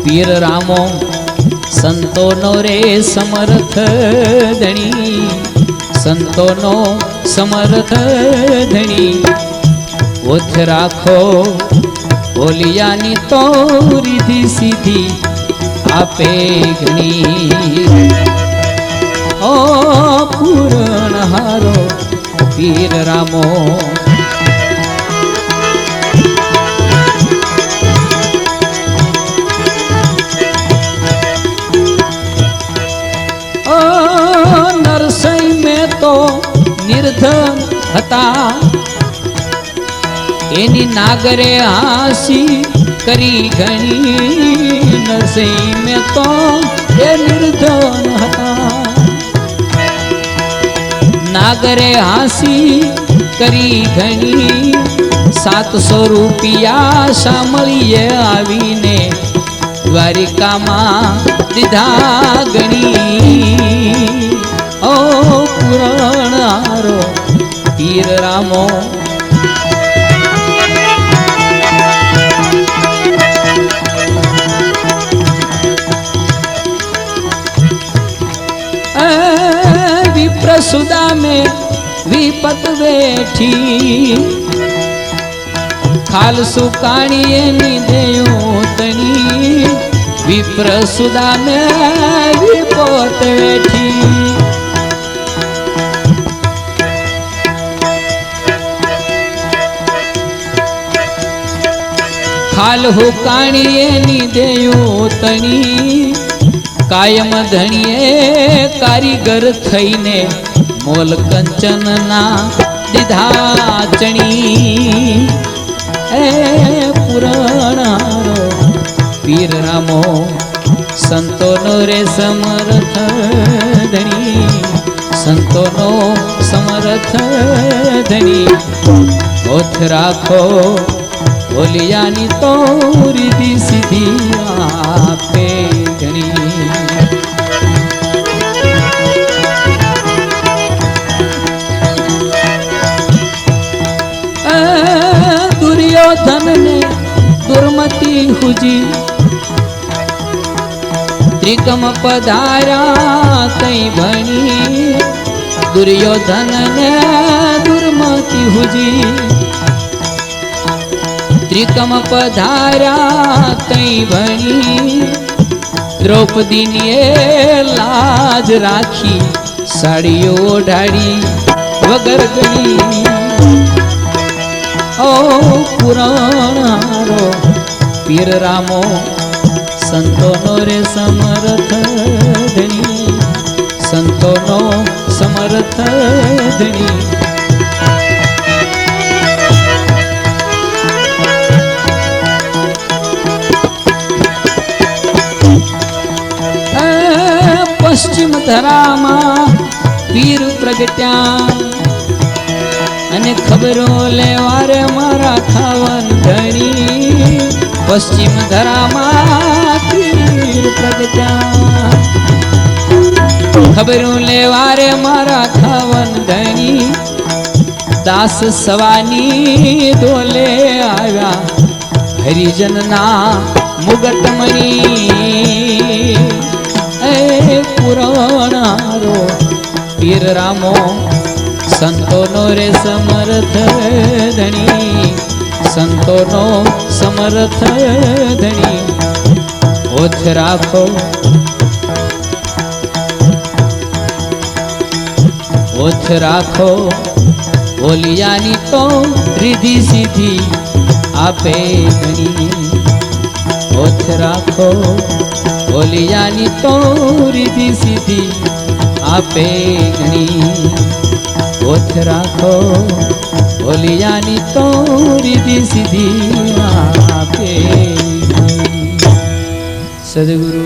પીર રામો સંતોનો રે સમર્થ ધણી, સંતોનો સમર્થ ધણી. ઓથ રાખો બોલિયાની તો રીધી સીધી આપે ઘણી. ઓ પૂરણ હારો પીર રામો. નરસઈ મેં તો નિર્ધન હતા, એની નાગરે હાસી કરી ઘણી. નરસઈ મેં તો એ નિર્ધન હતા, નાગરે હાસી કરી ઘણી. 700 રૂપિયા સાંભળીએ આવીને દ્વારિકામાં દીધા ગણી. ઓ પુરાણ હારો પીર રામો. विप्रसुदा में विपत बैठी, खाल सुकाणी एनी देयो तनी. विप्रसुदा में विपत बैठी, खाल हुकाणी एनी देयो तनी. कायम धणिये कारीगर थईने मोल कंचन ना દીધા ચણી. એ પુરાણ હારો પીર રામો સંતોનો રે સમર્થ ધણી, સંતોનો સમર્થ ધણી. ઓથ રાખો બોલિયાની તો રીધી સીધી આપે ઘણી. दुर्योधन ने दुर्मति हुजी, त्रिकम पधारा कई भणी. दुर्योधन ने दुर्मति हुजी, त्रिकम पधारा कई भणी. द्रौपदी ने लाज राखी, साड़ीओ ओढ़ाड़ी वगर गणी. ओ पुराण हारो पीर रामो संतोनो रे समर्थ धणी, संतोनो समर्थ धणी. पश्चिम धरामा पीर प्रगट्या, અને ખબરો લેવા રે મારા ખાવન ધણી. પશ્ચિમ ધરામાં પીર પ્રગટ્યા, ખબરો લેવા રે મારા ખાવન ધણી. દાસ સવાની ડોલે આવ્યા, હરિજનના મુગટમણી. એ પુરાણ હારો પીર રામો સંતોનો રે સમર્થ ધણી, સંતોનો સમર્થ ધણી. ઓથ રાખો ઓથ રાખો બોલિયાની તો રીધી સીધી આપે ઘણી. ઓથ રાખો બોલિયાની તો રીધી સીધી આપે ઘણી. ઓથ રાખો બોલિયાની તો રીધી સીધી આપે. સદગુરુ